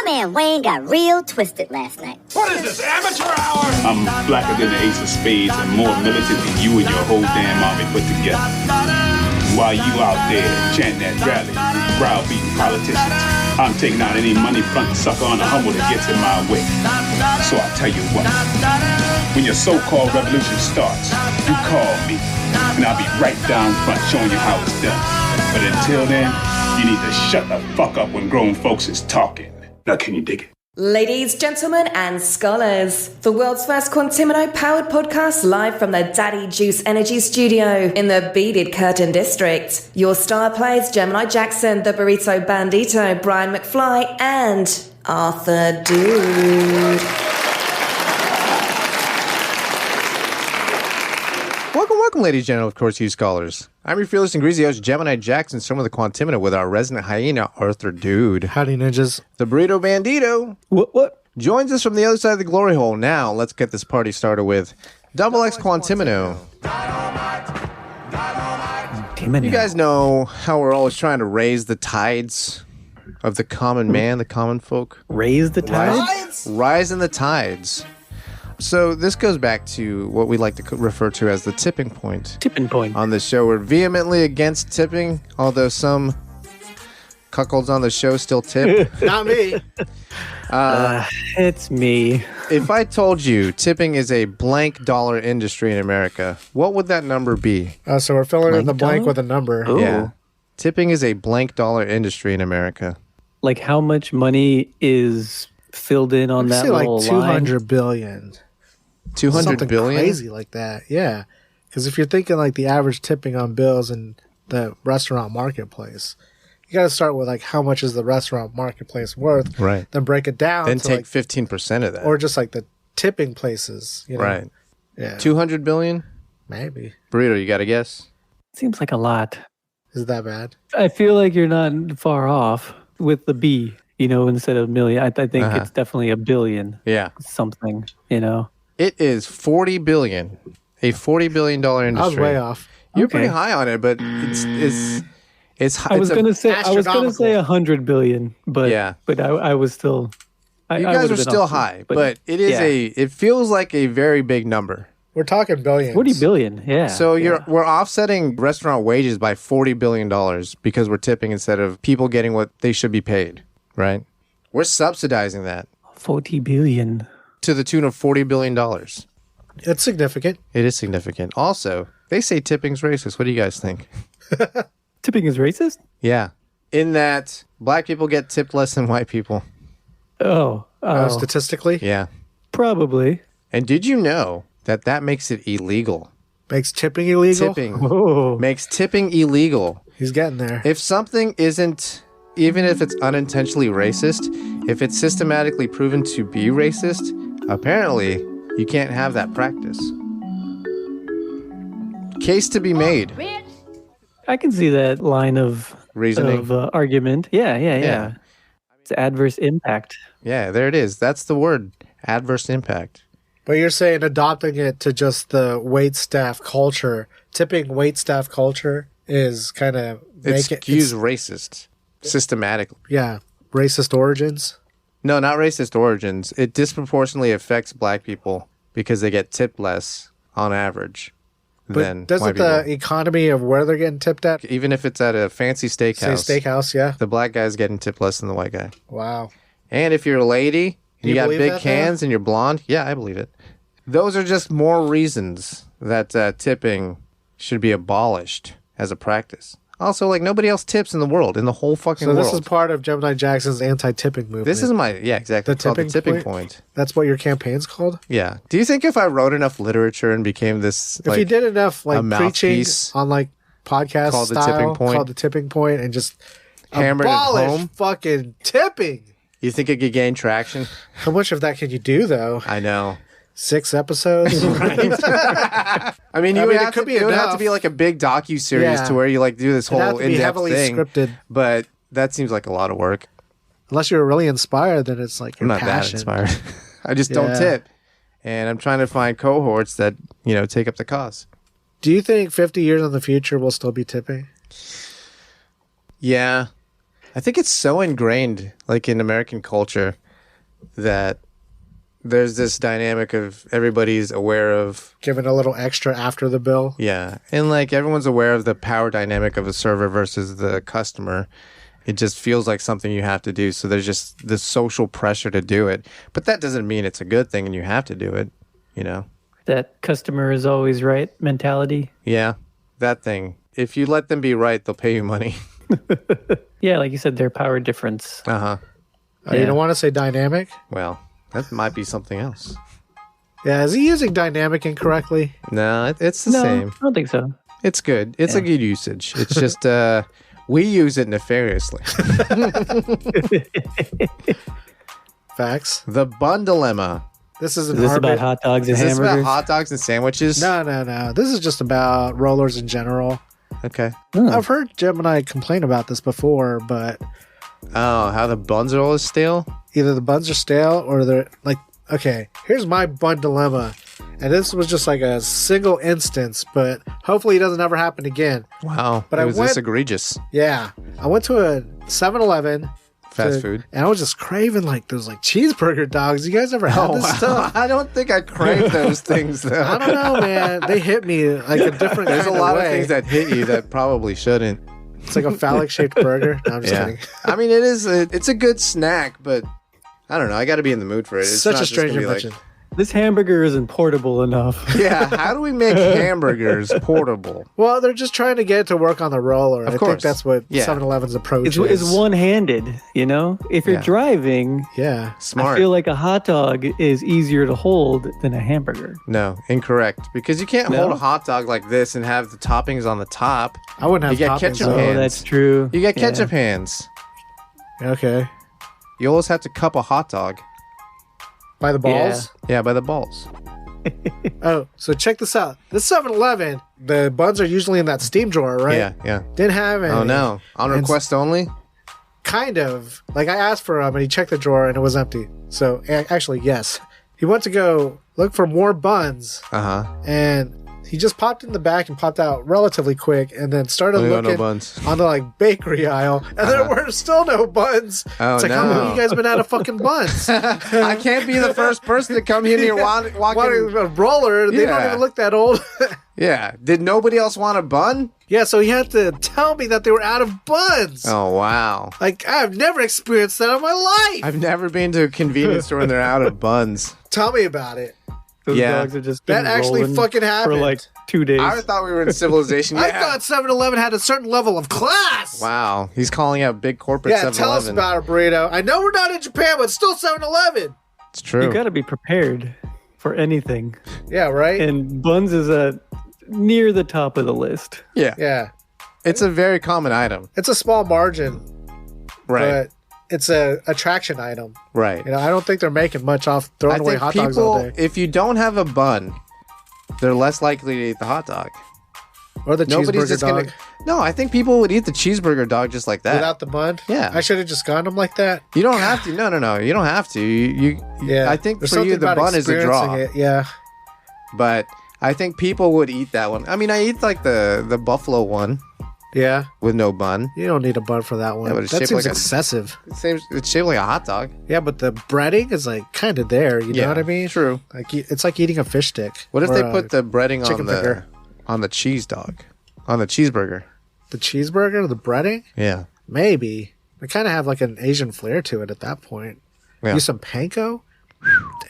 man Wayne got real twisted last night. What is this, amateur hour? I'm blacker than the ace of spades and more militant than you and your whole damn army put together. While you out there chanting at rallies, browbeating politicians, I'm taking out any money front sucker on the humble that gets in my way. So I tell you what, when your so-called revolution starts, you call me, and I'll be right down front showing you how it's done. But until then, you need to shut the fuck up when grown folks is talking. Now can you dig it? Ladies, gentlemen, and scholars, the world's first Quantimino-powered podcast live from the Daddy Juice Energy Studio in the Beaded Curtain District. Your star plays Gemini Jackson, the Burrito Bandito, Brian McFly, and Arthur Dude. Welcome, ladies and gentlemen, of course, you scholars. I'm your fearless and greasy host, Gemini Jackson, some of the Quantimino with our resident hyena, Arthur Dude. Howdy, ninjas. The Burrito Bandito. What? Joins us from the other side of the glory hole. Now, let's get this party started with Double X Quantimino. You guys know how we're always trying to raise the tides of the common man, the common folk? Raise the tides? Rise in the tides. So this goes back to what we like to refer to as the tipping point. Tipping point. On the show, we're vehemently against tipping, although some cuckolds on the show still tip. Not me. It's me. If I told you tipping is a blank dollar industry in America, what would that number be? So we're filling in the blank with a number. Ooh. Yeah. Tipping is a blank dollar industry in America. Like how much money is filled in on that little like 200 billion. 200 Something billion? Crazy like that, yeah. Because if you're thinking like the average tipping on bills in the restaurant marketplace, you got to start with like how much is the restaurant marketplace worth, right? Then break it down. Then to take like, 15% of that, or just like the tipping places, you know? Right? Yeah, 200 billion, maybe. Burrito, you got to guess? Seems like a lot. Is that bad? I feel like you're not far off with the B. Instead of million, I think it's definitely a billion. Yeah, something. It is 40 billion, a $40 billion industry. I was way off. You're pretty high on it, but it's. I was gonna say 100 billion, but yeah, but I was still. You guys are still high, but it is it feels like a very big number. We're talking billions. 40 billion, yeah. So we're offsetting restaurant wages by $40 billion because we're tipping instead of people getting what they should be paid, right? We're subsidizing that. 40 billion. To the tune of $40 billion. It's significant. It is significant. Also, they say tipping's racist. What do you guys think? Tipping is racist? Yeah. In that black people get tipped less than white people. Oh. Statistically? Yeah. Probably. And did you know that makes it illegal? Makes tipping illegal? Tipping. Makes tipping illegal. He's getting there. If something isn't, even if it's unintentionally racist, if it's systematically proven to be racist, apparently you can't have that practice. Case to be made. I can see that line of reasoning, of argument. Yeah. It's adverse impact. Yeah, there it is. That's the word, adverse impact. But you're saying adopting it to just the wait staff culture, tipping wait staff culture is kind of skews racist systematically. Yeah, racist origins. No, not racist origins. It disproportionately affects black people because they get tipped less on average. But doesn't the economy of where they're getting tipped at? Even if it's at a fancy steakhouse. Say steakhouse, yeah. The black guy's getting tipped less than the white guy. Wow. And if you're a lady, you got big cans and you're blonde, yeah, I believe it. Those are just more reasons that tipping should be abolished as a practice. Also, like, nobody else tips in the world, in the whole fucking world. So this is part of Gemini Jackson's anti-tipping movement. This is exactly. It's called the tipping point. That's what your campaign's called? Yeah. Do you think if I wrote enough literature and became this, if you did enough, like, preaching on, like, podcast called style, called the tipping point, and just hammered it home, fucking tipping. You think it could gain traction? How much of that can you do, though? I know. 6 episodes? I mean, it would have to be like a big docu-series to where you like do this whole in-depth thing. Scripted. But that seems like a lot of work. Unless you're really inspired, then it's like your passion. I'm not that inspired. I just don't tip. And I'm trying to find cohorts that, take up the cause. Do you think 50 years in the future we'll still be tipping? Yeah. I think it's so ingrained, like in American culture, that there's this dynamic of everybody's aware of Giving a little extra after the bill. yeah, and like everyone's aware of the power dynamic of a server versus the customer. It just feels like something you have to do. So there's just this social pressure to do it, but that doesn't mean it's a good thing and you have to do it. You know? That customer is always right mentality. Yeah, that thing. If you let them be right, they'll pay you money. Yeah, like you said, their power difference. Uh-huh. You don't want to say dynamic? Well, that might be something else. Yeah, is he using dynamic incorrectly? No, it's the No, same. I don't think so. It's good. It's a good usage. It's just we use it nefariously. Facts. The bun dilemma. This is an Is this about arbit- hot dogs and Is this hamburgers? about hot dogs and sandwiches? No. This is just about rollers in general. Okay. I've heard Gemini complain about this before, but Oh, how the buns are always stale? either the buns are stale or they're like, okay, here's my bun dilemma. And this was just like a single instance, but hopefully it doesn't ever happen again. Wow. But it I was went- this egregious. Yeah. I went to a 7-Eleven. Fast food. And I was just craving like those like cheeseburger dogs. You guys ever had this stuff? I don't think I crave those things though. I don't know, man. They hit me like a different There's a kind lot of of way. things that hit you that probably shouldn't. It's like a phallic shaped burger. No, I'm just kidding. I mean, it's a good snack, but I don't know. I got to be in the mood for it. It's Such not a just gonna strange be invention. This hamburger isn't portable enough. Yeah, how do we make hamburgers portable? Well, they're just trying to get it to work on the roller. I think course. that's what Yeah. 7-Eleven's approach It's is. one-handed, you know? If you're Yeah. driving, Yeah. Smart. I feel like a hot dog is easier to hold than a hamburger. No, incorrect. Because you can't No? hold a hot dog like this and have the toppings on the top. I wouldn't have You get toppings. ketchup though. hands. Oh, that's true. You get Yeah. ketchup hands. Okay. You always have to cup a hot dog. By the balls? Yeah, by the balls. Oh, so check this out. This 7-Eleven, the buns are usually in that steam drawer, right? Yeah. Didn't have any. Oh no, on And request only. Kind of. Like I asked for him and he checked the drawer and it was empty. So actually, yes. He went to go look for more buns Uh huh. and he just popped in the back and popped out relatively quick and then started Oh, no looking buns. on the like bakery aisle and there were still no buns. Oh, it's like, how no. long have you guys been out of fucking buns? I can't be the first person to come in here Wanting walking. a roller, they don't Yeah. even look that old. Yeah. Did nobody else want a bun? Yeah, so he had to tell me that they were out of buns. Oh wow. Like, I've never experienced that in my life. I've never been to a convenience store and they're out of buns. Tell me about it. Those Yeah. dogs have just That been actually rolling fucking happened. for like 2 days. I thought we were in civilization. I Yeah. thought 7-Eleven had a certain level of class. Wow. He's calling out big corporate Yeah, 7-Eleven. tell us about it, Burrito. I know we're not in Japan, but still 7-Eleven. It's true. You got to be prepared for anything. Yeah, right? And buns is near the top of the list. Yeah. Yeah. It's a very common item. It's a small margin, Right. but it's a attraction item. Right. You know, I don't think they're making much off throwing I away think hot dogs all people, day. if you don't have a bun, they're less likely to eat the hot dog. Or the Nobody's cheeseburger just dog gonna. No, I think people would eat the cheeseburger dog just like that. without the bun. Yeah. I should have just gotten them like that. You don't have to. No. You don't have to. Yeah. I think There's for you something the about bun is a draw. experiencing it. Yeah. But I think people would eat that one. I mean, I eat like the buffalo one Yeah. with no bun. You don't need a bun for that one. Yeah, but it's that shaped seems like a- excessive. It's shaped like a hot dog. Yeah, but the breading is like kind of there. You know what I mean? True. Like it's like eating a fish stick. What if or they a- put the breading chicken finger. on the cheese dog, on the cheeseburger? the cheeseburger, the breading? Yeah. Maybe. They kind of have like an Asian flair to it at that point. Yeah. Use some panko?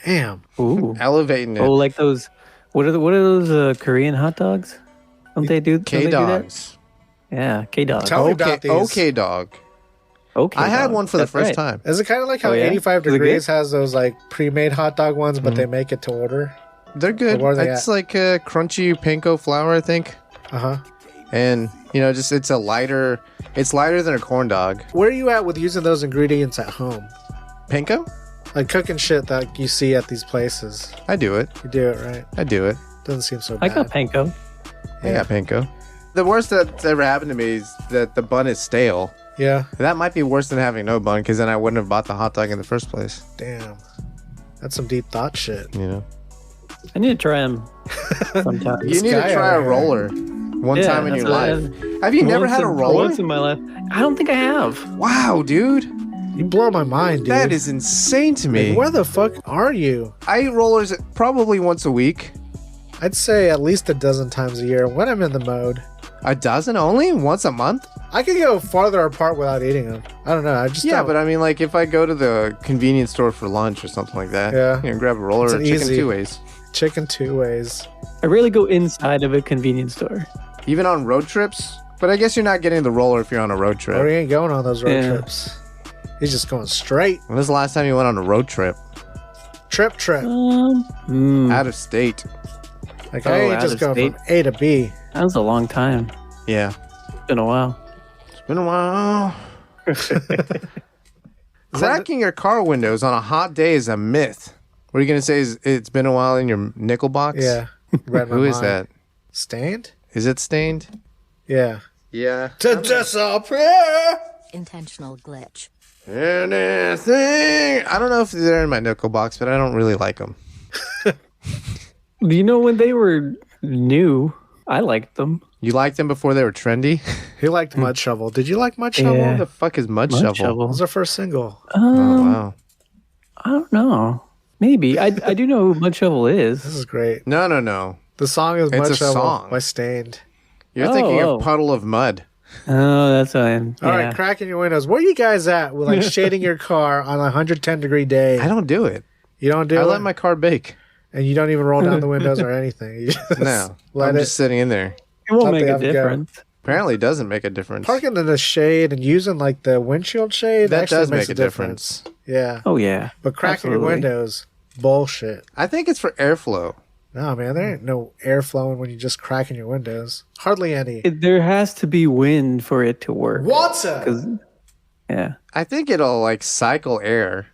Damn. Ooh. Elevating it. Oh, like those. What are those Korean hot dogs? Don't they do? don't they do that? K-dogs. Yeah, K dog. Tell me about these. Okay, dog. Okay. I had dog. one for the That's first right. time. Is it kind of like how Oh, yeah? 85 Is it Degrees good? has those like pre-made hot dog ones, but they make it to order? They're good. Where are they It's at? like a crunchy panko flour, I think. Uh-huh. And, just it's lighter than a corn dog. Where are you at with using those ingredients at home? Panko? Like cooking shit that you see at these places. I do it. You do it, right? I do it. Doesn't seem so I bad. got panko. I got panko. The worst that's ever happened to me is that the bun is stale. Yeah. That might be worse than having no bun, because then I wouldn't have bought the hot dog in the first place. Damn. That's some deep thought shit. I need to try them sometime. You need to guy try a over here. roller. One time in your life. Have you never had a roller? Once in my life. I don't think I have. Wow, dude. You blow my mind, dude. That is insane to me. Like, where the fuck are you? I eat rollers probably once a week. I'd say at least a dozen times a year when I'm in the mode. A dozen only? Once a month? I could go farther apart without eating them. I don't know. I just don't. But I mean, like, if I go to the convenience store for lunch or something like that, grab a roller or chicken two ways. Chicken two ways. I rarely go inside of a convenience store. Even on road trips? But I guess you're not getting the roller if you're on a road trip. Or you ain't going on those road trips. He's just going straight. When was the last time you went on a road trip? Trip. Out of state. Like, I ain't just going from A to B. That was a long time. Yeah. It's been a while. Cracking your car windows on a hot day is a myth. What are you going to say? It's been a while in your nickel box? Yeah. Who is that? Stained? Is it stained? Yeah. Yeah. To disappear! Intentional glitch. Anything. I don't know if they're in my nickel box, but I don't really like them. Do you know when they were new? I liked them. You liked them before they were trendy? He liked Mud Shovel. Did you like Mud Shovel? What the fuck is Mud Shovel? It was our first single. Oh, wow. I don't know. Maybe. I do know who Mud Shovel is. This is great. No. The song is It's Mud a Shovel song. by Stained. You're thinking of Puddle of Mud. Oh, that's what I'm... All right, cracking your windows. Where are you guys at with like shading your car on a 110-degree day? I don't do it. You don't do it? I let my car bake. And you don't even roll down the windows or anything. You just No. I'm just sitting in there. It won't Let make the a oven go. difference. Apparently it doesn't make a difference. Parking in the shade and using like the windshield shade That actually does makes make a a difference. Yeah. Oh, yeah. But cracking your Absolutely. windows, bullshit. I think it's for airflow. No, man, there ain't no air flowing when you're just cracking your windows. Hardly any. There has to be wind for it to work. Water! 'Cause- Yeah. I think it'll like cycle air,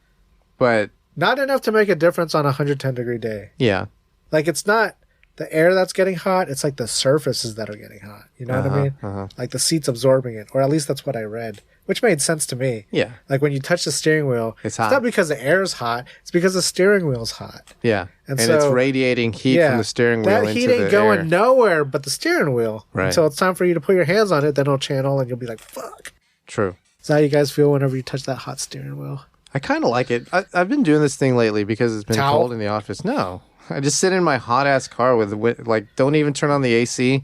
but Not enough to make a difference on a 110-degree day. yeah. Like, it's not the air that's getting hot. It's like the surfaces that are getting hot. You know what I mean? Like the seat's absorbing it. Or at least that's what I read. Which made sense to me. Yeah. Like when you touch the steering wheel, It's hot. not because the air is hot. It's because the steering wheel's hot. Yeah. And And so- it's radiating heat from the steering wheel that into heat the ain't going air. nowhere but the steering wheel. Right. Until it's time for you to put your hands on it, then it'll channel and you'll be like, fuck. True. Is that how you guys feel whenever you touch that hot steering wheel? I kind of like it. I've been doing this thing lately because it's been Towel? cold in the office. No. I just sit in my hot ass car with like, don't even turn on the AC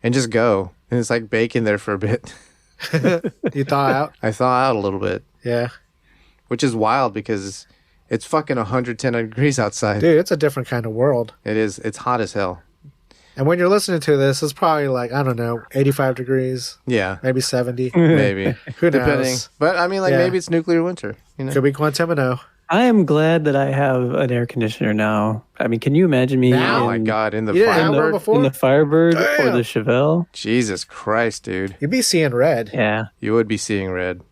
and just go. And it's like baking there for a bit. You thaw out? I thaw out a little bit, Yeah. which is wild because it's fucking 110 degrees outside. Dude, it's a different kind of world. It is. It's hot as hell. And when you're listening to this, it's probably like, I don't know, 85 degrees, Yeah. maybe 70. Maybe. Who Depending. knows? But I mean, like, Yeah. maybe it's nuclear winter. You know? Could be Quantimino. I am glad that I have an air conditioner now. I mean, can you imagine me Now? Oh my God. In the You didn't have Firebird? one before? in the Firebird or Damn. the Chevelle? Jesus Christ, dude. You'd be seeing red. Yeah. You would be seeing red.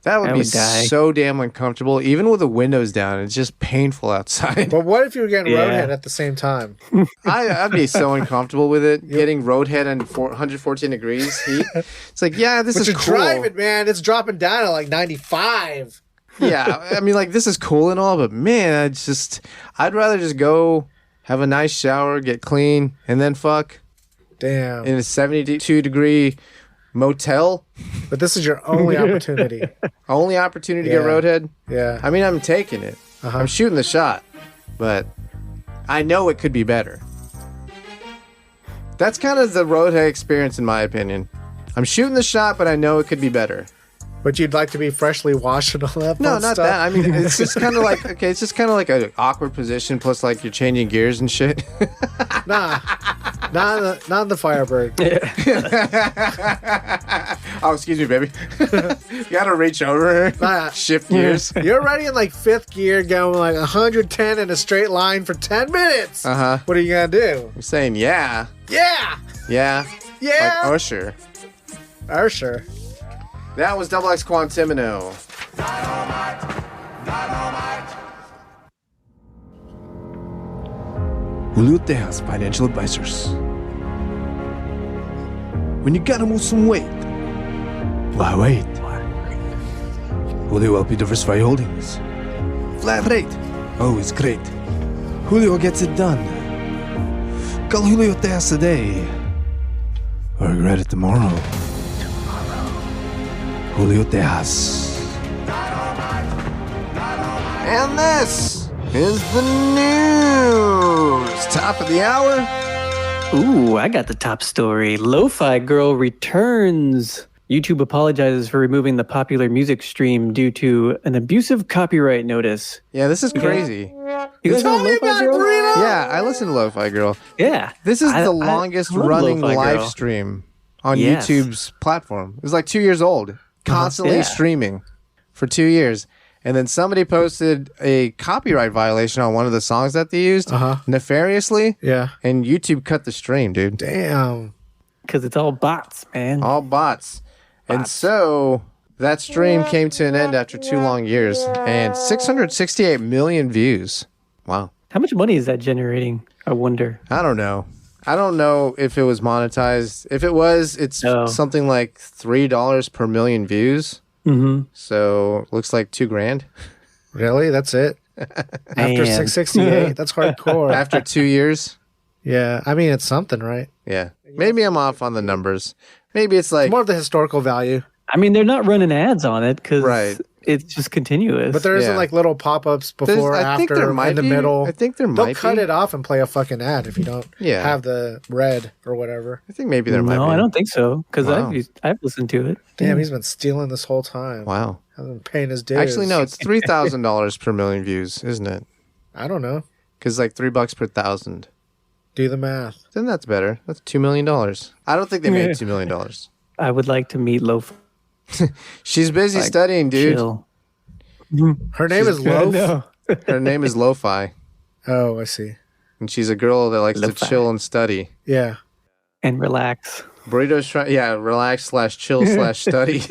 That would I be would die. so damn uncomfortable. Even with the windows down, it's just painful outside. But what if you were getting Yeah. roadhead at the same time? I'd be so uncomfortable with it. Getting roadhead and 114 degrees heat. It's like, yeah, this But is you're cool. driving, man. It's dropping down at like 95. Yeah, I mean, like, this is cool and all, but man, I'd rather just go have a nice shower, get clean, and then fuck Damn. in a 72-degree motel. But this is your only opportunity. Only opportunity to get Yeah. roadhead. Yeah. I mean, I'm taking it. I'm shooting the shot, but I know it could be better. That's kind of the roadhead experience, in my opinion. I'm shooting the shot, but I know it could be better. But you'd like to be freshly washed and all that No, fun not stuff? that. I mean, it's just kind of like, okay, it's just kind of like an awkward position, plus like you're changing gears and shit. Nah. Not in the Firebird. Oh, excuse me, baby. You gotta reach over, Nah. shift gears. You're already in like fifth gear going like 110 in a straight line for 10 minutes. Uh-huh. What are you going to do? I'm saying, yeah. Yeah. Yeah. Yeah. Like Usher. Ursher. That was Double X Quantimino. Julio Tejas, financial advisors. When you gotta move some weight, why wait? Julio LP Diversify Holdings. Flat rate, always great. Julio gets it done. Call Julio Tejas today. or regret it tomorrow. Julio Tejas. And this is the news. Top of the hour. Ooh, I got the top story. Lofi Girl returns. YouTube apologizes for removing the popular music stream due to an abusive copyright notice. Yeah, this is crazy. You guys know Lofi Girl? Yeah, I listen to Lo-Fi Girl. Yeah. This is the longest running live stream on YouTube's platform. It was like 2 years old, constantly streaming for 2 years. And then somebody posted a copyright violation on one of the songs that they used nefariously. Yeah. And YouTube cut the stream, dude. Damn. Because it's all bots, man. All bots. And so that stream came to an end after 2 long years and 668 million views. Wow. How much money is that generating? I wonder. I don't know. I don't know if it was monetized. If it was, it's something like $3 per million views. Mm-hmm. So looks like $2,000. Really? That's it? After 668? That's hardcore. After 2 years? Yeah. I mean, it's something, right? Yeah. Maybe I'm off on the numbers. Maybe it's like... It's more of the historical value. I mean, they're not running ads on it because it's just continuous. But there isn't like little pop-ups before, after, in the middle. I think there might be. They'll cut it off and play a fucking ad if you don't have the red or whatever. I think maybe there might be. No, I don't think so because I've listened to it. Damn, he's been stealing this whole time. Wow. Hasn't been paying his dues. Actually, no, it's $3,000 per million views, isn't it? I don't know. Because like $3 per 1,000. Do the math. Then that's better. That's $2 million. I don't think they made $2 million. I would like to meet Loaf. She's busy studying, dude. Chill. Her name is Loaf? Her name is Lo-Fi. Oh, I see. And she's a girl that likes to chill and study. Yeah. And relax. Burrito's trying, relax / chill / study.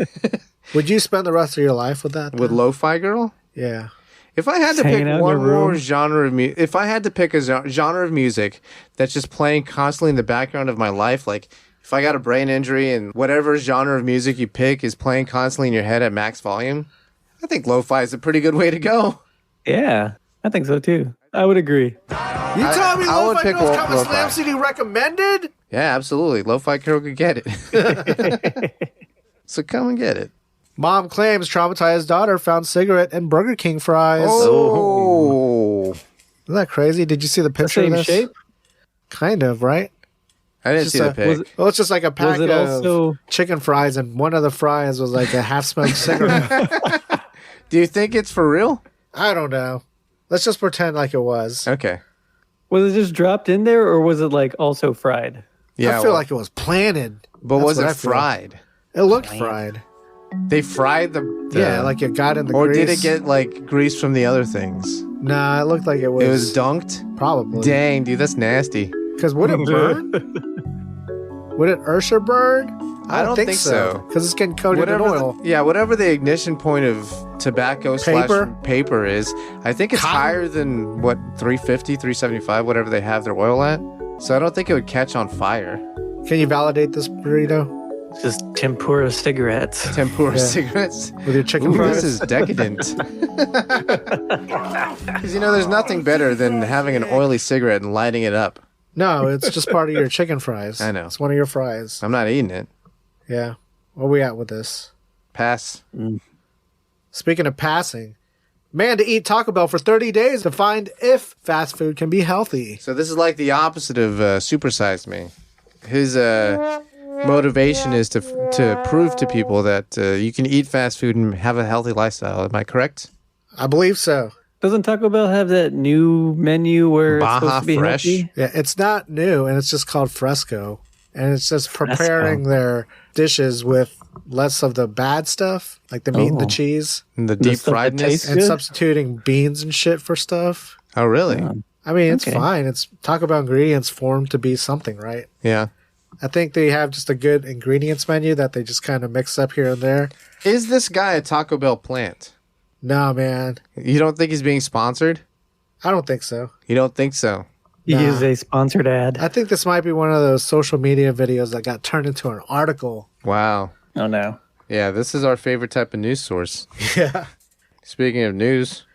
Would you spend the rest of your life with that? With Lo-Fi Girl? Yeah. If I had to pick one more genre of music, if I had to pick a genre of music that's just playing constantly in the background of my life, like if I got a brain injury and whatever genre of music you pick is playing constantly in your head at max volume, I think lo-fi is a pretty good way to go. Yeah, I think so too. I would agree. You telling me Lo-Fi Girl's coming Slam CD recommended? Yeah, absolutely. Lo-Fi Girl could get it. So come and get it. Mom claims traumatized daughter found cigarette and Burger King fries. Oh. Isn't that crazy? Did you see the picture of this? Shape? Kind of, right? I didn't see the pic. It's just like a pack of chicken fries, and one of the fries was like a half-smoked cigarette. Do you think it's for real? I don't know. Let's just pretend like it was. Okay. Was it just dropped in there, or was it like also fried? Yeah, I feel like it was planted. But was it fried? It looked fried. They fried the yeah, like it got in the or grease. Or did it get like grease from the other things? Nah, it looked like it was. It was dunked? Probably. Dang, dude, that's nasty. Because would it burn? Would it Ursher burn? I don't think so. Because it's getting coated in oil. Whatever the ignition point of tobacco / paper is, I think it's higher than, what, 350, 375, whatever they have their oil at. So I don't think it would catch on fire. Can you validate this, Burrito? It's just tempura cigarettes. Cigarettes? With your chicken fries? This is decadent. Because, there's nothing better than having an oily cigarette and lighting it up. No, it's just part of your chicken fries. I know. It's one of your fries. I'm not eating it. Yeah. Where we at with this? Pass. Speaking of passing, man to eat Taco Bell for 30 days to find if fast food can be healthy. So this is like the opposite of Supersize Me. His motivation is to prove to people that you can eat fast food and have a healthy lifestyle. Am I correct? I believe so. Doesn't Taco Bell have that new menu where it's supposed to be Fresh? healthy? Yeah, it's not new, and it's just called Fresco. And it's just preparing their dishes with less of the bad stuff, like the meat and the cheese. And the deep friedness. And substituting beans and shit for stuff. Oh, really? I mean, it's fine. It's Taco Bell ingredients formed to be something, right? Yeah. I think they have just a good ingredients menu that they just kind of mix up here and there. Is this guy a Taco Bell plant? No, man. You don't think he's being sponsored? I don't think so. You don't think so? He is a sponsored ad. I think this might be one of those social media videos that got turned into an article. Wow. Oh, no. Yeah, this is our favorite type of news source. Yeah. Speaking of news.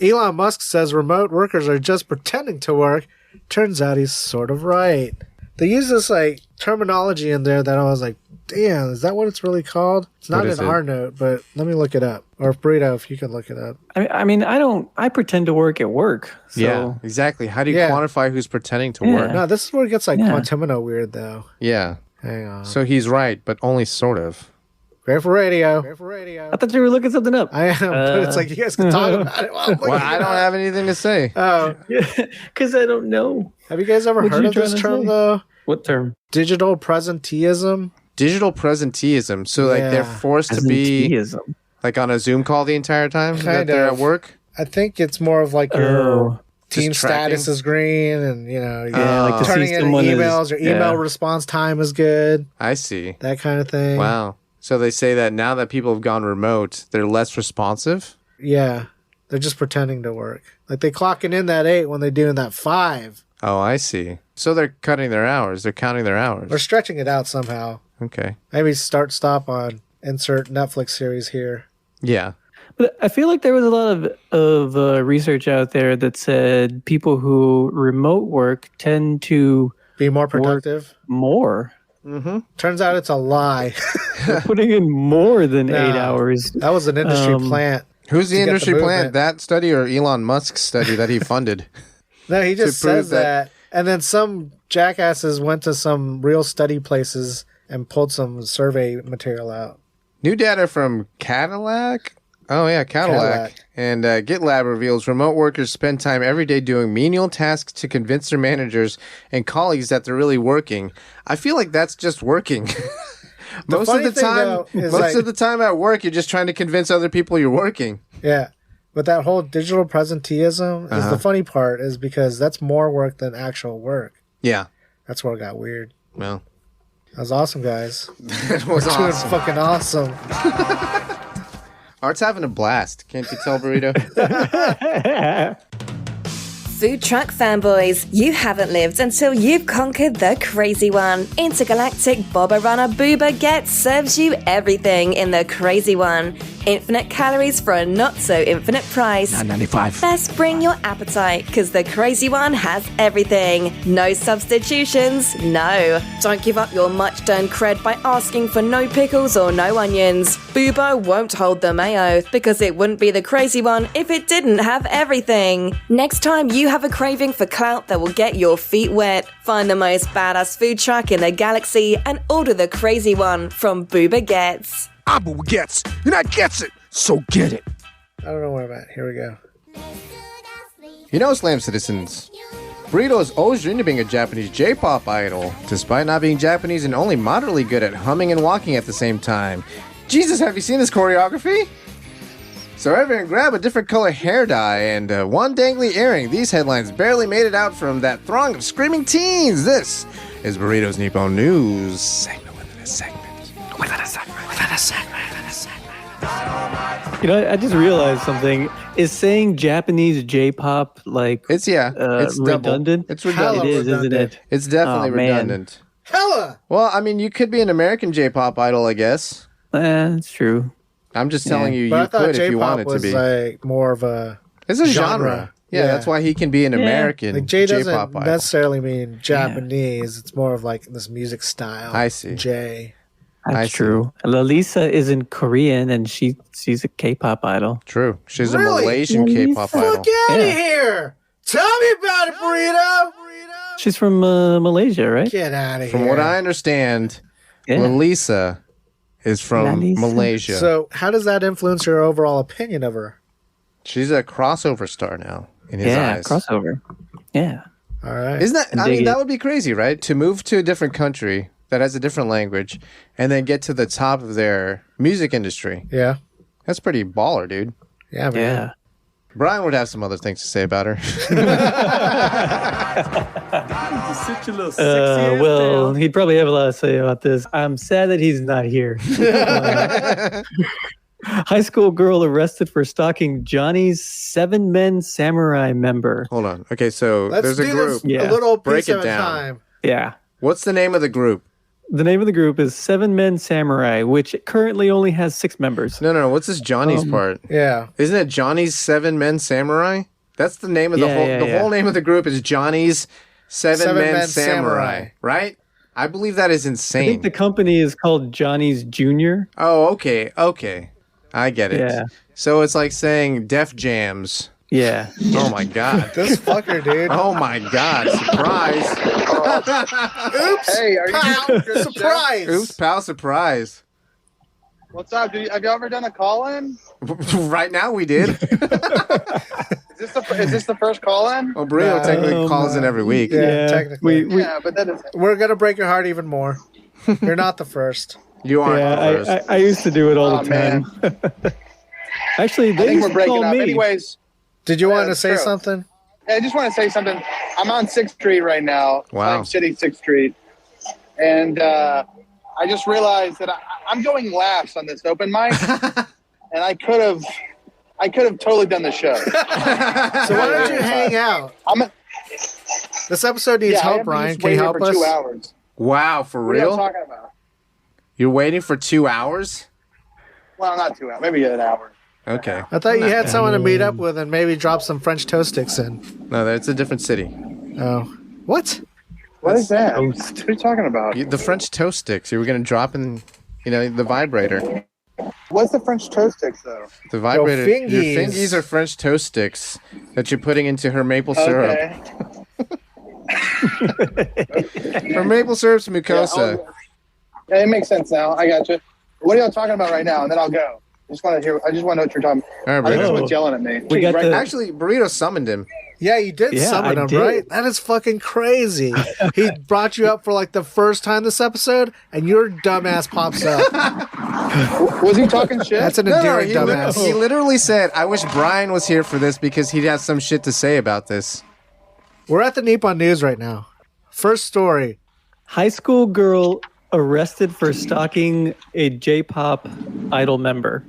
Elon Musk says remote workers are just pretending to work. Turns out he's sort of right. They use this like terminology in there that I was like, damn, is that what it's really called? It's not in our note, but let me look it up. Or Burrito, if you can look it up. I mean, I pretend to work at work. So. Yeah, exactly. How do you quantify who's pretending to work? No, this is where it gets like Quantimino weird, though. Yeah. Hang on. So he's right, but only sort of. Great for radio. I thought you were looking something up. I am, but it's like you guys can talk about it. Well, I don't have anything to say. Oh. Because I don't know. Have you guys ever heard of this term, though? What term? Digital presenteeism. Digital presenteeism. So like they're forced to be like on a Zoom call the entire time that they're at work? I think it's more of like your team status is green and, you know, like turning in emails, your email response time is good. I see. That kind of thing. Wow. So they say that now that people have gone remote, they're less responsive? Yeah. They're just pretending to work. Like they clocking in that 8 when they're doing that 5. Oh, I see. So they're cutting their hours. They're counting their hours. Or stretching it out somehow. Okay. Maybe stop on insert Netflix series here. Yeah. But I feel like there was a lot of research out there that said people who remote work tend to be more productive. More. Mm-hmm. Turns out it's a lie. They're putting in more than 8 hours. That was an industry plant. Who's the industry plant? That study or Elon Musk's study that he funded? No, he just says that. And then some jackasses went to some real study places and pulled some survey material out. New data from Cadillac? Oh, yeah, Cadillac. And GitLab reveals remote workers spend time every day doing menial tasks to convince their managers and colleagues that they're really working. I feel like that's just working. Most of the time at work, you're just trying to convince other people you're working. Yeah. But that whole digital presenteeism is the funny part is because that's more work than actual work. Yeah. That's where it got weird. Well. That was awesome, guys. That was awesome. Fucking awesome. Art's having a blast. Can't you tell, Burrito? Food truck fanboys, you haven't lived until you've conquered the crazy one. Intergalactic Boba Runner Booba Get serves you everything in the crazy one. Infinite calories for a not-so-infinite price. $9.95. Best bring your appetite, because the crazy one has everything. No substitutions, no. Don't give up your much-done cred by asking for no pickles or no onions. Boobo won't hold the mayo, because it wouldn't be the crazy one if it didn't have everything. Next time you have a craving for clout that will get your feet wet, find the most badass food truck in the galaxy and order the crazy one from Booba Gets. Abu gets, and I gets it, so get it. I don't know where I'm at. Here we go. You know, Slam Citizens, Burrito is always dreamed of being a Japanese J-pop idol, despite not being Japanese and only moderately good at humming and walking at the same time. Jesus, have you seen this choreography? So everyone grab a different color hair dye and one dangly earring. These headlines barely made it out from that throng of screaming teens. This is Burrito's Nippon News. Segment within a segment. Within a segment. Within a segment. Within a segment. You know, I just realized something. Is saying Japanese J-pop like it's redundant? It's redundant. It is, isn't it? It's definitely redundant. Hella. Well, I mean, you could be an American J-pop idol, I guess. That's true. I'm just telling you, but you could if you wanted to be. Like more of a. It's a genre. Yeah, that's why he can be an American like J doesn't J-pop idol. necessarily mean Japanese. It's more of like this music style. I see. J. That's true. Lalisa isn't Korean, and she's a K-pop idol. True. She's a Malaysian K-pop idol. Fuck out of here! Tell me about it, Burrito! She's from Malaysia, right? Get out of here. From what I understand, Lalisa is from Malaysia. So how does that influence your overall opinion of her? She's a crossover star now in his eyes. Crossover. Yeah. All right. Isn't that? I mean, that would be crazy, right? To move to a different country that has a different language, and then get to the top of their music industry. Yeah. That's pretty baller, dude. Yeah, man. Yeah. Brian would have some other things to say about her. Well, he'd probably have a lot to say about this. I'm sad that he's not here. High school girl arrested for stalking Johnny's 7 Men Samurai member. Hold on. Okay, so Let's there's a do group. this a little Break piece it at a down. time. Yeah. What's the name of the group? The name of the group is 7 Men Samurai, which currently only has 6 members. No. What's this Johnny's part? Yeah. Isn't it Johnny's 7 Men Samurai? That's the name of the whole. The whole name of the group is Johnny's Seven Men Samurai, right? I believe that is I insane. think the company is called Johnny's Jr. Oh, okay. I get it. Yeah. So it's like saying Def Jams. Yeah. Oh my God. This fucker, dude. Oh my God. Surprise. Oops. Hey, are you Surprise. Oops, pal, surprise. What's up? Have you ever done a call-in? Right now we did. Is this the first call-in? Well, Burrito technically calls in every week. Yeah, technically. Yeah, but that is. We're going to break your heart even more. You're not the first. You aren't the first. I used to do it all the man. time. Actually, I they think used we're to breaking call up. me. Anyways, Did you want to that's say true. something? I just want to say something. I'm on 6th Street right now. Wow. Time City, 6th Street. And I just realized that I'm going last on this open mic. And I could have totally done the show. So why don't you hang out? This episode needs help, Ryan. Can you help us? 2 hours. Wow, for What are you real? talking about? You're waiting for 2 hours? Well, not 2 hours. Maybe an hour. Okay. I thought you had someone to meet up with and maybe drop some French toast sticks in. No, that's a different city. Oh. What? What is that? Toast. What are you talking about? The French toast sticks. You were going to drop in, the vibrator. What's the French toast sticks, though? The vibrator. fingies. Your fingies are French toast sticks that you're putting into her maple syrup. Okay. Her maple syrup's mucosa. Yeah, it makes sense now. I got you. What are y'all talking about right now? And then I'll go. I just want to know what you're talking about. All right, I think Burrito. someone's yelling at me. We got right the- now. Actually, Burrito summoned him. Yeah, you did Yeah, summon I him, did. right? That is fucking crazy. He brought you up for like the first time this episode, and your dumbass pops up. Was he talking shit? That's an No, endearing he, dumbass. he literally said, I wish Brian was here for this because he'd have some shit to say about this. We're at the Nippon News right now. First story. High school girl arrested for stalking a J-pop idol member.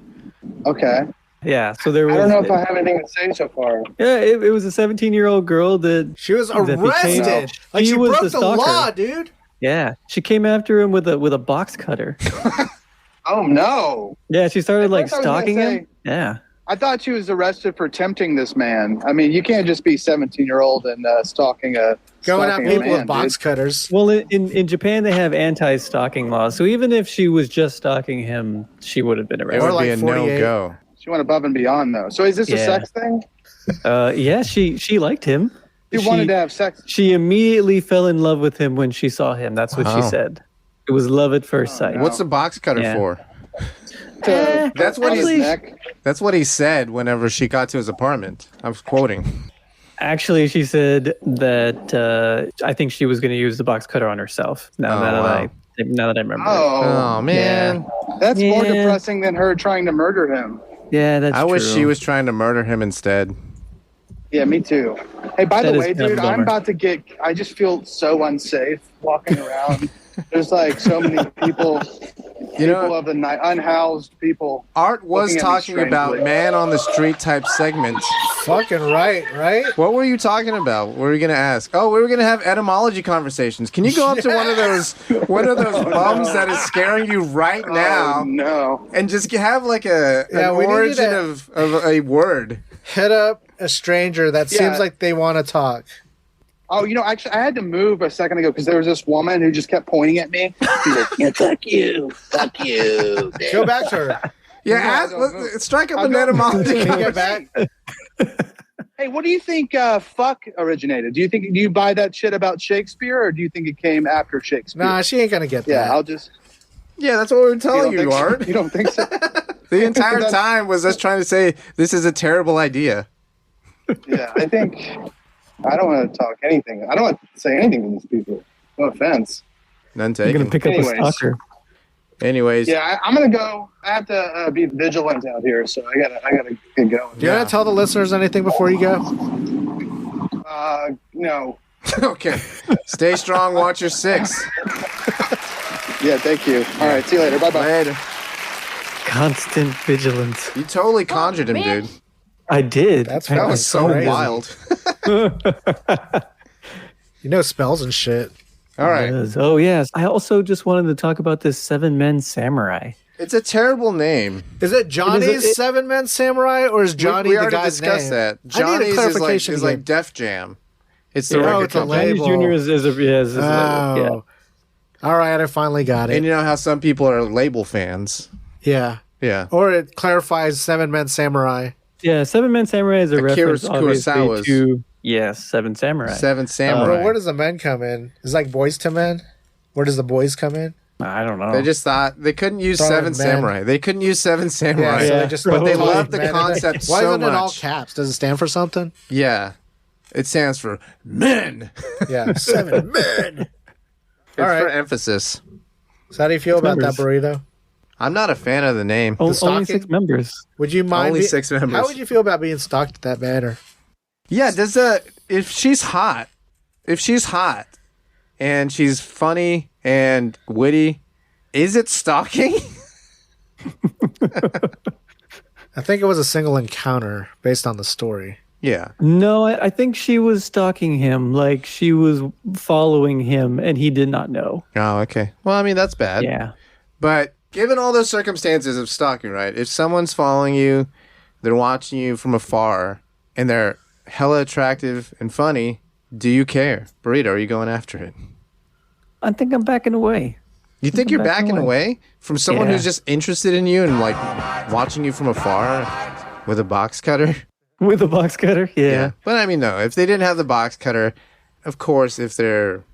Okay. Yeah, so there was. I don't know if I have anything to say so far. Yeah, it was a 17-year-old girl that She was that became- arrested. Like She she was broke the the stalker. law, dude. Yeah, she came after him with a box cutter. Oh, no. Yeah, she started like At first I was gonna stalking say- him. Yeah. I thought she was arrested for tempting this man. I mean, you can't just be 17-year-old and stalking a Going at stalking a people man, with box dude. cutters. Well, in Japan they have anti-stalking laws, so even if she was just stalking him, she would have been It arrested. Or would be like a 48. no-go. She went above and beyond, though. So is this a Yeah. sex thing? Yeah, she liked him. She wanted to have sex. She immediately fell in love with him when she saw him. That's what she Oh. said. It was love at first sight. no. What's the box cutter Yeah. for? That's what his he's- neck. That's what he said whenever she got to his apartment. I was quoting. Actually, she said that I think she was going to use the box cutter on herself. Now that I remember. Oh, man. That's more Yeah. depressing than her trying to murder him. Yeah, that's I wish true. she was trying to murder him instead. Yeah, me too. Hey, by That the is way, kind of a dude, I'm bummer. about to get. I just feel so unsafe walking around. There's like so many people. People of the night, unhoused people. Art was looking at me talking about strangely. man on the street type segment. Fucking right? What were you talking about? What were you going to ask? Oh, we were going to have etymology conversations. Can you go up to one of those bums that is scaring you right now Oh, no. and just have like an Yeah, we need you origin to- of a word? Hit up a stranger that Yeah. seems like they want to talk. Oh, actually, I had to move a second ago because there was this woman who just kept pointing at me. She's like, yeah, fuck you. Fuck you. Go back to her. Yeah, No, strike up I'll an go- etymology Can you conversation. get back? Hey, what do you think fuck originated? Do you buy that shit about Shakespeare, or do you think it came after Shakespeare? Nah, she ain't gonna get Yeah, that. I'll just. Yeah, that's what we were You telling don't you, think so? Art. You don't think so? The entire That's- time was us trying to say this is a terrible idea. Yeah, I think I don't want to talk anything. I don't want to say anything to these people. No offense. None You're going taken. to pick up Anyways. a stalker. Anyways, Yeah, I'm gonna go. I have to be vigilant out here, so I gotta get going. Do you want to tell the listeners anything before you go? No. okay. Stay strong. Watch your six. Yeah, thank you. All right, see you later. Bye bye. Later. Constant vigilance. You totally conjured him, dude. I did. That's That fucking was so crazy. wild. You know spells and shit. All right. Yes. Oh, yes. I also just wanted to talk about this 7 Men Samurai. It's a terrible name. Is it Johnny's it- 7 Men Samurai or is Johnny we the already guy's discussed name? that. I need a Johnny's clarification is here. like Def Jam. It's the Oh, record it's a company. label. Junior is a label. Yeah. All right, I finally got it. And you know how some people are label fans. Yeah. Yeah. Or it clarifies Seven Men Samurai. Yeah, Seven Men Samurai is a Akira reference, obviously, Kurosawa's. to Seven Samurai. Seven Samurai. But where does the men come in? It's like Boys to Men. Where does the boys come in? I don't know. They just thought they couldn't use Throwing Seven men. Samurai. They couldn't use Seven Samurai. so Yeah, they just but they throw love the men in concept there. Why so isn't it all much. caps? Does it stand for something? Yeah. It stands for men. Yeah, 7 men. It's All right. for emphasis. So how do you feel about that members. burrito? I'm not a fan of the name. Only stalking? 6 members. Would you mind? Only 6 members. How would you feel about being stalked at that manner? Yeah, if she's hot and she's funny and witty, is it stalking? I think it was a single encounter based on the story. Yeah. No, I think she was stalking him. Like, she was following him, and he did not know. Oh, okay. Well, I mean, that's bad. Yeah. But given all those circumstances of stalking, right? If someone's following you, they're watching you from afar, and they're hella attractive and funny, do you care? Burrito, are you going after it? I think I'm backing away. You think you're backing away from someone Yeah. who's just interested in you and like watching you from afar with a box cutter? With a box cutter? Yeah. But I mean, no, if they didn't have the box cutter, of course, if they're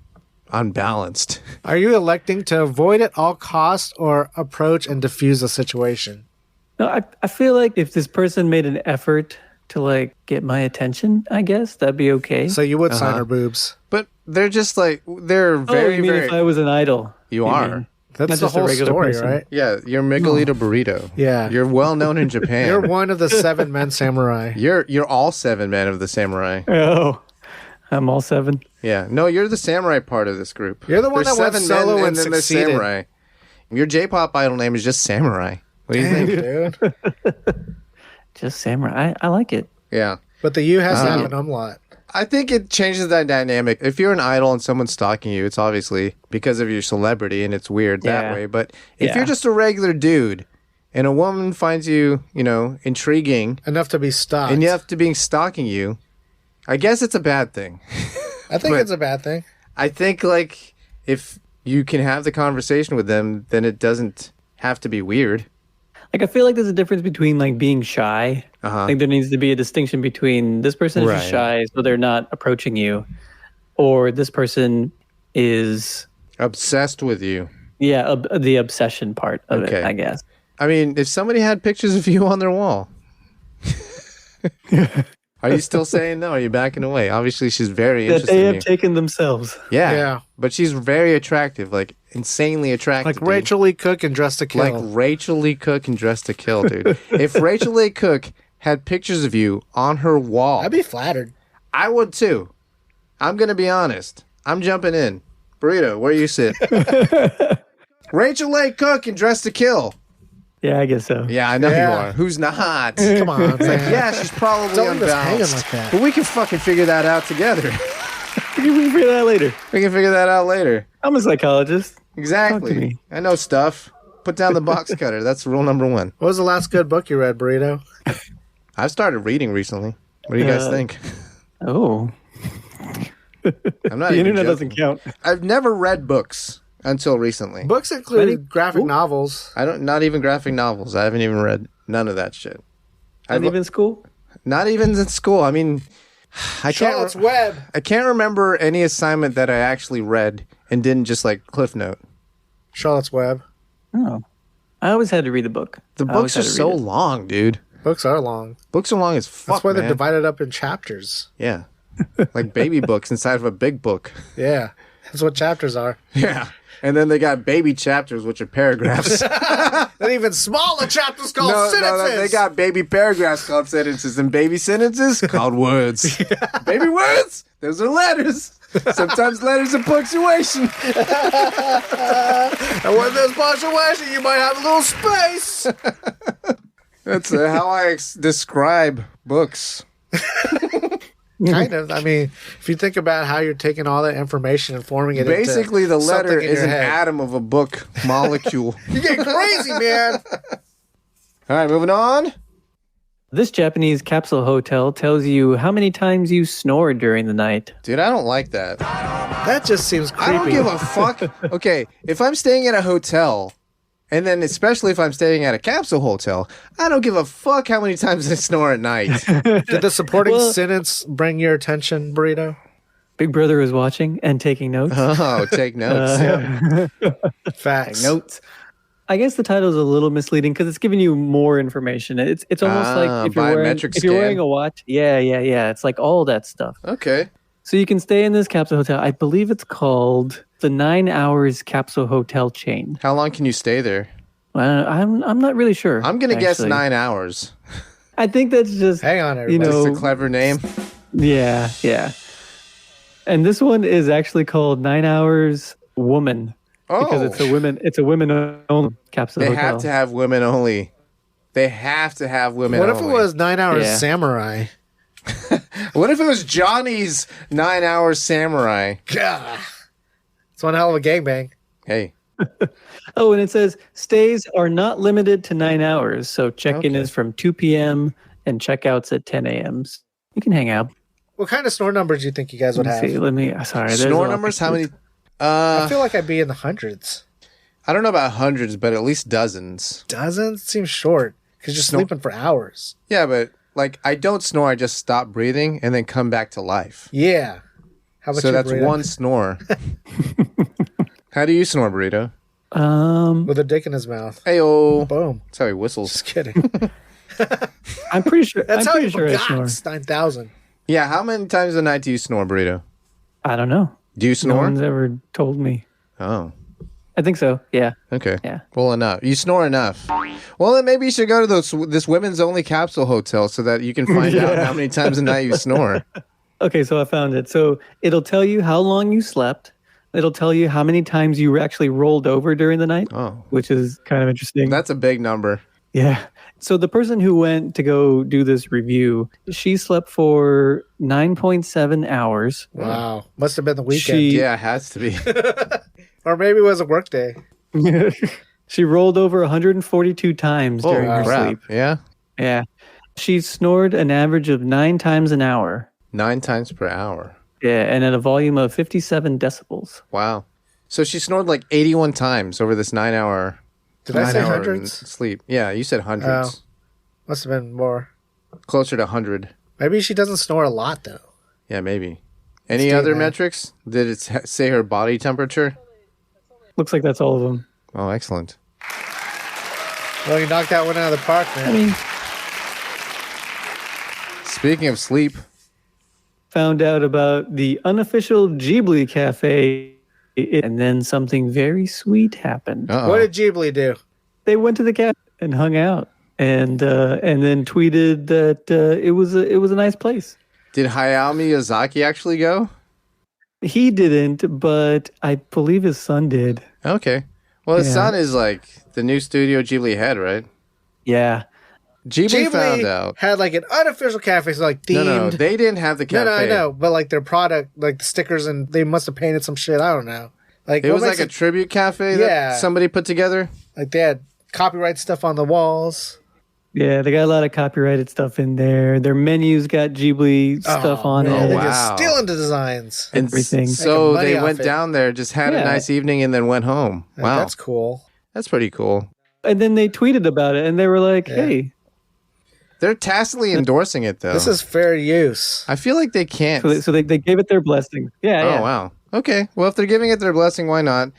unbalanced. Are you electing to avoid at all costs or approach and diffuse the situation? No, I feel like if this person made an effort to, like, get my attention, I guess, that'd be okay. So you would sign her boobs. But they're just like, they're very, you mean very... if I was an idol? You are. That's Not the just a whole regular story, person. right? Yeah, you're Miguelito Burrito. Yeah. You're well known in Japan. You're one of the 7 men samurai. You're all 7 men of the samurai. Oh, I'm all 7. Yeah. No, you're the samurai part of this group. You're the one There's that went 7 solo men and then the succeeded. samurai. Your J-pop idol name is just Samurai. What do you think? Dude. Just samurai. I like it. Yeah. But the U has to have an umlaut. I think it changes that dynamic. If you're an idol and someone's stalking you, it's obviously because of your celebrity and it's weird that Yeah. way. But if Yeah. you're just a regular dude and a woman finds you, intriguing Enough to be stalked. and you have to be stalking you, I guess it's a bad thing. I think but- it's a bad thing. I think like if you can have the conversation with them, then it doesn't have to be weird. Like, I feel like there's a difference between, like, being shy. I think there needs to be a distinction between this person is just shy, so they're not approaching you, or this person is, Obsessed with you. the obsession part of Okay. it, I guess. I mean, if somebody had pictures of you on their wall, are you still saying no? Are you backing away? Obviously, she's very That interested they in have you. taken themselves. Yeah. Yeah. But she's very attractive, like insanely attractive. Like dude. Rachel Lee Cook and Dressed to Kill. Like Rachel Lee Cook and Dressed to Kill, dude. If Rachel Lee Cook had pictures of you on her wall, I'd be flattered. I would too. I'm going to be honest. I'm jumping in. Burrito, where you sit? Rachel Lee Cook and Dressed to Kill. Yeah, I guess so. Yeah, I know you Yeah. are. Who's not? Come on, It's like, man. yeah, she's probably Don't leave us hanging unbalanced. like that. But we can fucking figure that out together. We can figure that out later. We can figure that out later. I'm a psychologist. Exactly. Talk to me. I know stuff. Put down the box cutter. That's rule number 1. What was the last good book you read, Burrito? I've started reading recently. What do you guys think? Oh, I'm not the even internet joking. doesn't count. I've never read books until recently. Books include graphic novels. Not even graphic novels. I haven't even read none of that shit. Not even school? Not even in school. I mean, Charlotte's Web. I can't remember any assignment that I actually read and didn't just like cliff note. Charlotte's Web. Oh. I always had to read a book. The I always books are had to so read it. long, dude. Books are long. Books are long as fuck, That's why they're man. divided up in chapters. Yeah. Like baby books inside of a big book. Yeah. That's what chapters are. Yeah. And then they got baby chapters, which are paragraphs. Then even smaller chapters called sentences. They got baby paragraphs called sentences and baby sentences called words. Baby words, those are letters. Sometimes letters are punctuation. And when there's punctuation, you might have a little space. That's how I describe books. Kind of. I mean, if you think about how you're taking all that information and forming it Basically, into the letter something in is your an head. atom of a book molecule. You're getting crazy, man. All right, moving on. This Japanese capsule hotel tells you how many times you snore during the night. Dude, I don't like that. That just seems creepy. I don't give a fuck. Okay, if I'm staying at a hotel, and then especially if I'm staying at a capsule hotel, I don't give a fuck how many times I snore at night. Did the supporting sentence bring your attention, Burrito? Big Brother is watching and taking notes. Oh, take notes. Facts. Notes. I guess the title is a little misleading because it's giving you more information. It's almost like if you're wearing a watch. Yeah. It's like all that stuff. Okay. So you can stay in this capsule hotel. I believe it's called the 9 Hours Capsule Hotel Chain. How long can you stay there? I'm not really sure. I'm gonna guess 9 hours. I think that's just hang on, everybody. Just a clever name. Yeah. And this one is actually called 9 Hours Woman. Oh, because it's a women only capsule hotel. They have to have women only. They have to have women only. What if it was 9 Hours Samurai? What if it was Johnny's 9 Hours Samurai? God. It's one hell of a gangbang. Hey. Oh, and it says stays are not limited to 9 hours. So check-in is from 2 p.m. and checkouts at 10 a.m. You can hang out. What kind of snore numbers do you think you guys would have? Snore numbers? How many? I feel like I'd be in the hundreds. I don't know about hundreds, but at least dozens. Dozens? Seems short because you're sleeping for hours. Yeah, but like I don't snore. I just stop breathing and then come back to life. Yeah. How about so that's Burrito? one snore. How do you snore, Burrito? With a dick in his mouth. Hey-oh. Boom. That's how he whistles. Just kidding. I'm pretty sure. That's I'm how pretty he sure I snore. forgot 9,000. Yeah, how many times a night do you snore, Burrito? I don't know. Do you snore? No one's ever told me. Oh. I think so. Yeah. Okay. Yeah. Well, enough. You snore enough. Well, then maybe you should go to this women's only capsule hotel so that you can find out how many times a night you snore. Okay, so I found it. So it'll tell you how long you slept. It'll tell you how many times you actually rolled over during the night, which is kind of interesting. That's a big number. Yeah. So the person who went to go do this review, she slept for 9.7 hours. Wow. Must have been the weekend. Yeah, it has to be. Or maybe it was a work day. She rolled over 142 times during her sleep. Yeah? Yeah. She snored an average of 9 times an hour. 9 times per hour. Yeah, and at a volume of 57 decibels. Wow. So she snored like 81 times over this 9 hour. Did I say hundreds? Sleep. Yeah, you said hundreds. Must have been more. Closer to 100. Maybe she doesn't snore a lot, though. Yeah, maybe. Any other metrics? Did it say her body temperature? Looks like that's all of them. Oh, excellent. Well, you knocked that one out of the park, man. I mean, speaking of sleep, found out about the unofficial Ghibli cafe, and then something very sweet happened. What did Ghibli do? They went to the cafe and hung out, and then tweeted that it was a nice place. Did Hayao Miyazaki actually go? He didn't, but I believe his son did. Okay. Well, his son is like the new Studio Ghibli head, right? Yeah. Ghibli found out. Had like an unofficial cafe, so like themed. No, they didn't have the cafe. No, I know, but like their product, like the stickers, and they must have painted some shit. I don't know. Like it was like a tribute cafe that somebody put together. Like they had copyright stuff on the walls. Yeah, they got a lot of copyrighted stuff in there. Their menus got Ghibli stuff on it. They're just stealing the designs. And everything. So they went down there, just had a nice evening, and then went home. Wow, that's cool. That's pretty cool. And then they tweeted about it, and they were like, "Hey." They're tacitly endorsing it, though. This is fair use. I feel like they can't. So they gave it their blessing. Yeah. Oh, wow. Okay. Well, if they're giving it their blessing, why not?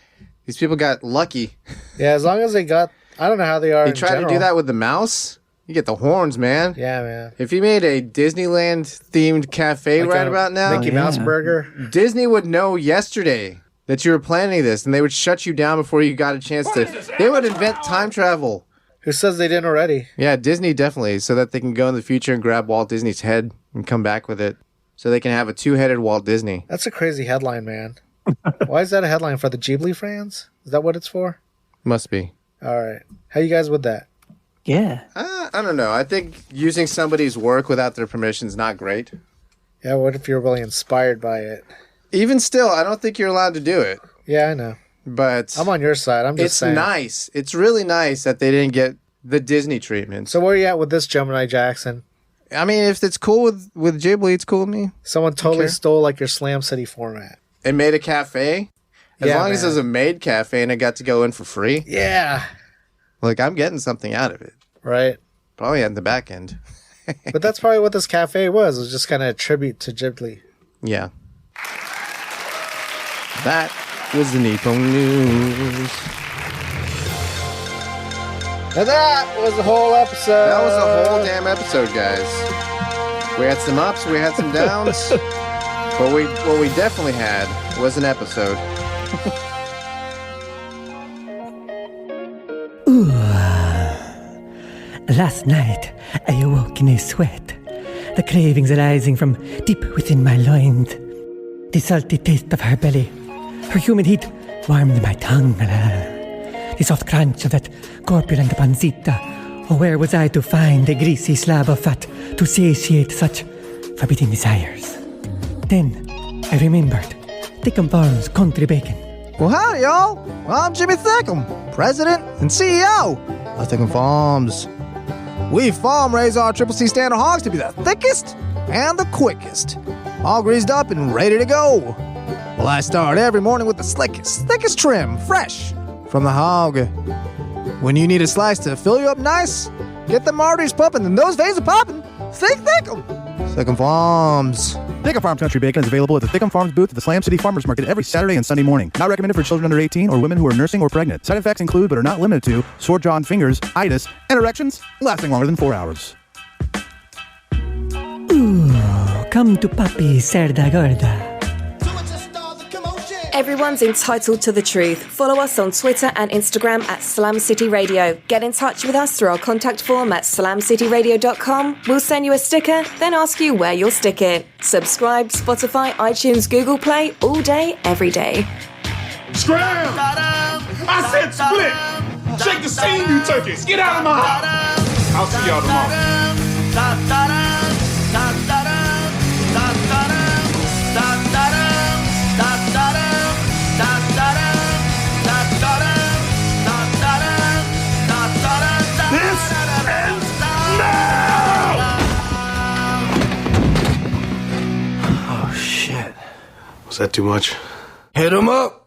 These people got lucky. Yeah, as long as they got... I don't know how they are They tried to do that with the mouse? You get the horns, man. Yeah, man. If you made a Disneyland-themed cafe right about now... Mickey Mouse burger. Disney would know yesterday that you were planning this, and they would shut you down before you got a chance to... They would invent time travel. Who says they didn't already? Yeah, Disney definitely, so that they can go in the future and grab Walt Disney's head and come back with it, so they can have a 2-headed Walt Disney. That's a crazy headline, man. Why is that a headline? For the Ghibli fans? Is that what it's for? Must be. All right. How you guys with that? Yeah. I don't know. I think using somebody's work without their permission is not great. Yeah, what if you're really inspired by it? Even still, I don't think you're allowed to do it. Yeah, I know. But I'm on your side. I'm just saying. It's nice. It's really nice that they didn't get the Disney treatment. So where are you at with this, Gemini Jackson? I mean, if it's cool with Ghibli, it's cool with me. Someone totally stole like your Slam City format. It made a cafe? As long as it was a maid cafe and I got to go in for free? Yeah. Like, I'm getting something out of it. Right. Probably at the back end. But that's probably what this cafe was. It was just kind of a tribute to Ghibli. Yeah. That was the Nippon News. And that was the whole episode. That was the whole damn episode, guys. We had some ups, we had some downs. But what we definitely had was an episode. Ooh. Last night, I awoke in a sweat. The cravings arising from deep within my loins. The salty taste of her belly. Her humid heat warmed my tongue. The soft crunch of that corpulent pancita. Oh, where was I to find a greasy slab of fat to satiate such forbidding desires? Then I remembered Thickum Farms country bacon. Well, howdy, y'all. I'm Jimmy Thickum, President and CEO of Thickum Farms. We farm raise our Triple C standard hogs to be the thickest and the quickest. All greased up and ready to go. Well, I start every morning with the slickest, thickest trim, fresh from the hog. When you need a slice to fill you up nice, get them arteries pumping and those veins are popping. Think Thickum. Thickum Farms. Thickum Farms Country Bacon is available at the Thickum Farms booth at the Slam City Farmers Market every Saturday and Sunday morning. Not recommended for children under 18 or women who are nursing or pregnant. Side effects include, but are not limited to, sore jaw and fingers, itis, and erections lasting longer than 4 hours. Ooh, come to Papi Cerda Gorda. Everyone's entitled to the truth. Follow us on Twitter and Instagram at Slam City Radio. Get in touch with us through our contact form at slamcityradio.com. We'll send you a sticker, then ask you where you'll stick it. Subscribe, Spotify, iTunes, Google Play, all day, every day. Scram! I said split! Shake the scene, you turkeys! Get out of my house! I'll see y'all tomorrow. Oh, shit. Was that too much? Hit 'em up.